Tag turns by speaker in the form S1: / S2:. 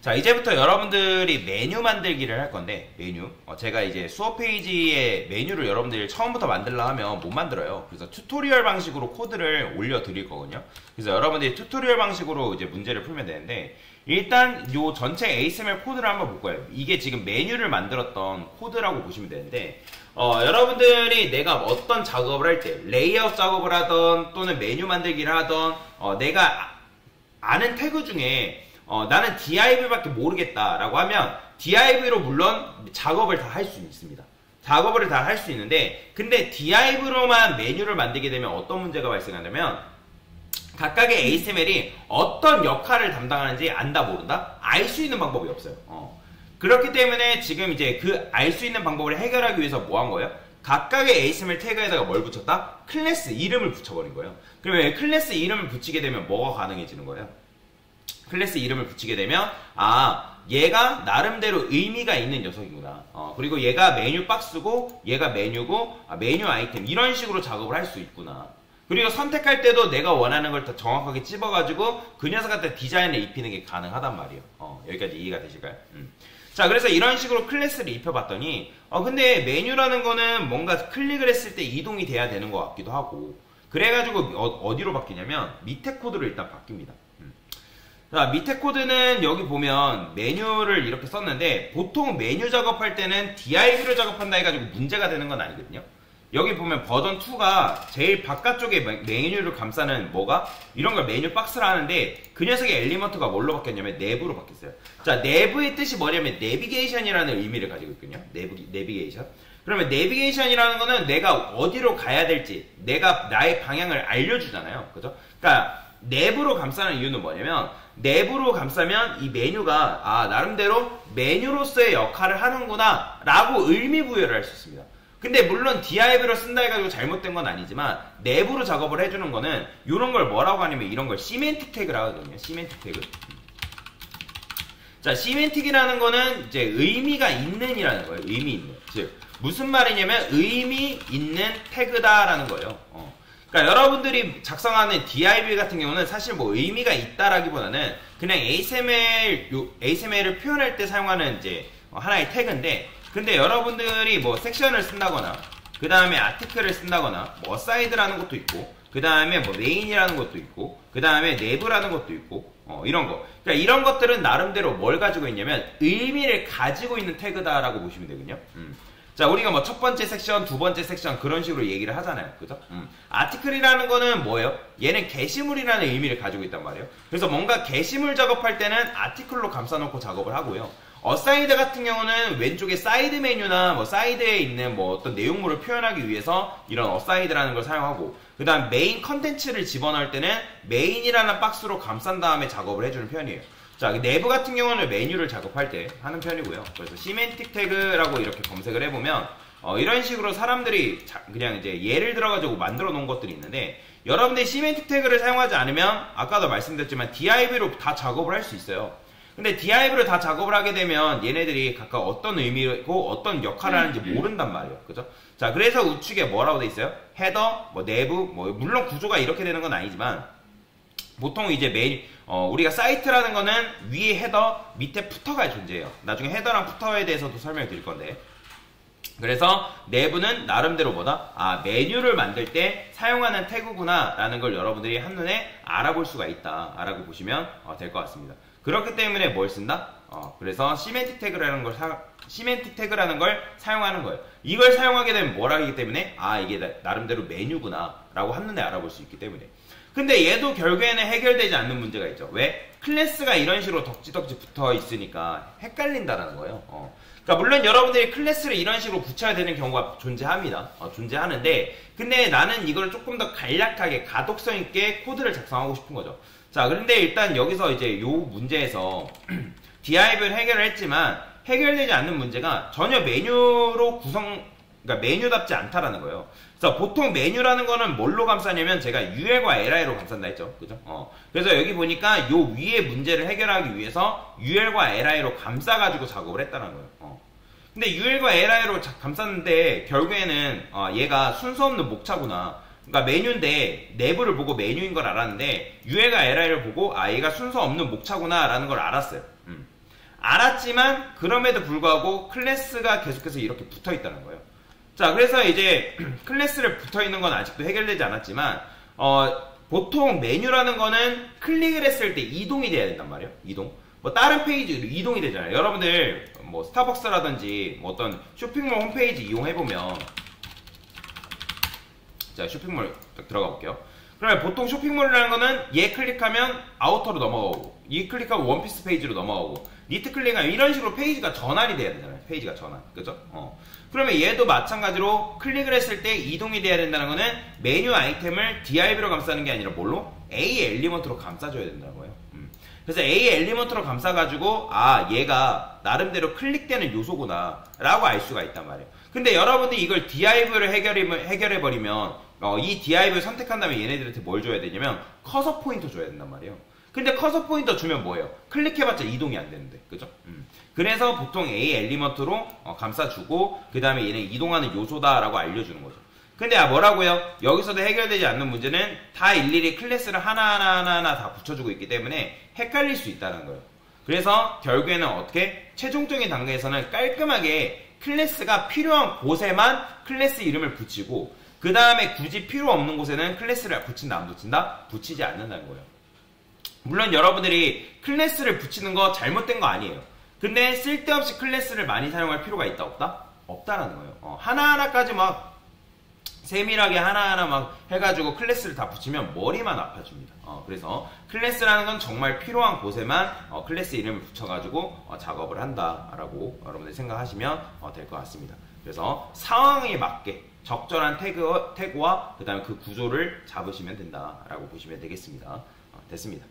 S1: 자, 이제부터 여러분들이 메뉴 만들기를 할 건데, 메뉴. 제가 이제 수업 페이지에 메뉴를 여러분들이 처음부터 만들려 하면 못 만들어요. 그래서 튜토리얼 방식으로 코드를 올려드릴 거거든요. 그래서 여러분들이 튜토리얼 방식으로 이제 문제를 풀면 되는데, 일단 요 전체 HTML 코드를 한번 볼 거예요. 이게 지금 메뉴를 만들었던 코드라고 보시면 되는데, 여러분들이 내가 어떤 작업을 할 때, 레이아웃 작업을 하던, 또는 메뉴 만들기를 하던, 내가 아는 태그 중에 나는 div밖에 모르겠다라고 하면 div로 물론 작업을 다 할 수 있습니다. 작업을 다 할 수 있는데, 근데 div로만 메뉴를 만들게 되면 어떤 문제가 발생하냐면 각각의 HTML이 어떤 역할을 담당하는지 안다 모른다? 알 수 있는 방법이 없어요. 그렇기 때문에 지금 이제 그 알 수 있는 방법을 해결하기 위해서 뭐 한 거예요? 각각의 HTML 태그에다가 뭘 붙였다? 클래스 이름을 붙여버린 거예요. 그러면 클래스 이름을 붙이게 되면 뭐가 가능해지는 거예요? 클래스 이름을 붙이게 되면 얘가 나름대로 의미가 있는 녀석이구나. 그리고 얘가 메뉴 박스고 얘가 메뉴고 메뉴 아이템 이런 식으로 작업을 할 수 있구나. 그리고 선택할 때도 내가 원하는 걸 더 정확하게 찝어가지고 그 녀석한테 디자인을 입히는 게 가능하단 말이에요. 여기까지 이해가 되실까요? 자, 그래서 이런 식으로 클래스를 입혀봤더니 근데 메뉴라는 거는 뭔가 클릭을 했을 때 이동이 돼야 되는 것 같기도 하고, 그래가지고 어디로 바뀌냐면 밑에 코드로 일단 바뀝니다. 자, 밑에 코드는 여기 보면 메뉴를 이렇게 썼는데, 보통 메뉴 작업할 때는 div로 작업한다 해가지고 문제가 되는 건 아니거든요. 여기 보면 버전 2가 제일 바깥쪽에 메뉴를 감싸는 뭐가? 이런 걸 메뉴 박스라 하는데, 그 녀석의 엘리먼트가 뭘로 바뀌었냐면 내부로 바뀌었어요. 자, 내부의 뜻이 뭐냐면 내비게이션이라는 의미를 가지고 있거든요. 내비게이션. 그러면 내비게이션이라는 거는 내가 어디로 가야 될지, 내가 나의 방향을 알려주잖아요. 그죠? 그러니까 내부로 감싸는 이유는 뭐냐면, 내부로 감싸면 이 메뉴가 나름대로 메뉴로서의 역할을 하는구나 라고 의미 부여를 할 수 있습니다. 근데 물론 div로 쓴다 해가지고 잘못된 건 아니지만, 내부로 작업을 해주는 거는 이런 걸 뭐라고 하냐면 이런 걸 시멘틱 태그라고 하거든요. 시멘틱 태그. 자, 시멘틱이라는 거는 이제 의미가 있는 이라는 거예요. 의미 있는. 즉 무슨 말이냐면 의미 있는 태그다라는 거예요. 그러니까 여러분들이 작성하는 div 같은 경우는 사실 뭐 의미가 있다라기보다는 그냥 HTML을 표현할 때 사용하는 이제 하나의 태그인데, 근데 여러분들이 뭐 섹션을 쓴다거나, 그 다음에 아티클을 쓴다거나, 뭐 어사이드라는 것도 있고, 그 다음에 뭐 메인이라는 것도 있고, 그 다음에 내부라는 것도 있고, 이런 거. 그러니까 이런 것들은 나름대로 뭘 가지고 있냐면 의미를 가지고 있는 태그다라고 보시면 되거든요. 자, 우리가 뭐 첫 번째 섹션, 두 번째 섹션 그런 식으로 얘기를 하잖아요. 그죠? 아티클이라는 거는 뭐예요? 얘는 게시물이라는 의미를 가지고 있단 말이에요. 그래서 뭔가 게시물 작업할 때는 아티클로 감싸놓고 작업을 하고요. 어사이드 같은 경우는 왼쪽에 사이드 메뉴나 뭐 사이드에 있는 뭐 어떤 내용물을 표현하기 위해서 이런 어사이드라는 걸 사용하고, 그 다음 메인 컨텐츠를 집어넣을 때는 메인이라는 박스로 감싼 다음에 작업을 해주는 편이에요. 자, 내부 같은 경우는 메뉴를 작업할 때 하는 편이고요. 그래서 시멘틱 태그라고 이렇게 검색을 해보면 이런 식으로 사람들이 그냥 이제 예를 들어가지고 만들어 놓은 것들이 있는데, 여러분들이 시멘틱 태그를 사용하지 않으면 아까도 말씀드렸지만 div로 다 작업을 할 수 있어요. 근데 div로 다 작업을 하게 되면 얘네들이 각각 어떤 의미고 어떤 역할을 하는지 모른단 말이에요. 그죠? 자, 그래서 우측에 뭐라고 돼 있어요? 헤더, 뭐 내부, 뭐 물론 구조가 이렇게 되는 건 아니지만, 보통 이제 우리가 사이트라는 거는 위에 헤더, 밑에 푸터가 존재해요. 나중에 헤더랑 푸터에 대해서도 설명을 드릴 건데, 그래서 내부는 나름대로 뭐다? 메뉴를 만들 때 사용하는 태그구나 라는 걸 여러분들이 한눈에 알아볼 수가 있다 라고 보시면 될 것 같습니다. 그렇기 때문에 뭘 쓴다? 그래서 시멘틱 태그라는 걸 사용하는 거예요. 이걸 사용하게 되면 뭘 하기 때문에 이게 나름대로 메뉴구나 라고 한눈에 알아볼 수 있기 때문에. 근데 얘도 결국에는 해결되지 않는 문제가 있죠. 왜? 클래스가 이런 식으로 덕지덕지 붙어 있으니까 헷갈린다라는 거예요. 그러니까 물론 여러분들이 클래스를 이런 식으로 붙여야 되는 경우가 존재합니다. 존재하는데, 근데 나는 이걸 조금 더 간략하게 가독성 있게 코드를 작성하고 싶은 거죠. 자, 그런데 일단 여기서 이제 요 문제에서 div를 해결을 했지만 해결되지 않는 문제가 전혀 메뉴로 그러니까 메뉴답지 않다라는 거예요. 그래서 보통 메뉴라는 거는 뭘로 감싸냐면 제가 UL과 LI로 감싼다 했죠. 그죠? 그래서 여기 보니까 요 위에 문제를 해결하기 위해서 UL과 LI로 감싸가지고 작업을 했다는 거예요. 근데 UL과 LI로 감쌌는데 결국에는 얘가 순서 없는 목차구나. 그러니까 메뉴인데 내부를 보고 메뉴인 걸 알았는데 UL과 LI를 보고 얘가 순서 없는 목차구나 라는 걸 알았어요. 알았지만 그럼에도 불구하고 클래스가 계속해서 이렇게 붙어 있다는 거예요. 자, 그래서 이제 클래스를 붙어 있는 건 아직도 해결되지 않았지만 보통 메뉴라는 거는 클릭을 했을 때 이동이 돼야 된단 말이에요. 이동. 뭐 다른 페이지로 이동이 되잖아요. 여러분들 뭐 스타벅스라든지 뭐 어떤 쇼핑몰 홈페이지 이용해보면, 자, 쇼핑몰 딱 들어가 볼게요. 그러면 보통 쇼핑몰이라는 거는 얘 클릭하면 아우터로 넘어가고, 얘 클릭하면 원피스 페이지로 넘어가고, 니트 클릭하면 이런 식으로 페이지가 전환이 돼야 되잖아요. 페이지가 전환. 그죠? 그러면 얘도 마찬가지로 클릭을 했을 때 이동이 돼야 된다는 거는 메뉴 아이템을 DRB로 감싸는 게 아니라 뭘로? A 엘리먼트로 감싸줘야 된다는 거예요. 그래서 A 엘리먼트로 감싸가지고 얘가 나름대로 클릭되는 요소구나 라고 알 수가 있단 말이에요. 근데 여러분들이 이걸 div를 해결해버리면 이 div를 선택한 다음에 얘네들한테 뭘 줘야 되냐면 커서 포인터 줘야 된단 말이에요. 근데 커서 포인터 주면 뭐예요? 클릭해봤자 이동이 안 되는데, 그죠? 그래서 보통 A 엘리먼트로 감싸주고 그 다음에 얘는 이동하는 요소다라고 알려주는 거죠. 근데 뭐라고요? 여기서도 해결되지 않는 문제는 다 일일이 클래스를 하나하나 다 붙여주고 있기 때문에 헷갈릴 수 있다는 거예요. 그래서 결국에는 어떻게? 최종적인 단계에서는 깔끔하게 클래스가 필요한 곳에만 클래스 이름을 붙이고 그 다음에 굳이 필요 없는 곳에는 클래스를 붙인다 안 붙인다? 붙이지 않는다는 거예요. 물론 여러분들이 클래스를 붙이는 거 잘못된 거 아니에요. 근데 쓸데없이 클래스를 많이 사용할 필요가 있다 없다? 없다라는 거예요. 하나하나까지 막 세밀하게 하나하나 막 해가지고 클래스를 다 붙이면 머리만 아파집니다. 그래서 클래스라는 건 정말 필요한 곳에만 클래스 이름을 붙여가지고 작업을 한다라고 여러분들이 생각하시면 될 것 같습니다. 그래서 상황에 맞게 적절한 태그와 그 다음에 그 구조를 잡으시면 된다라고 보시면 되겠습니다. 됐습니다.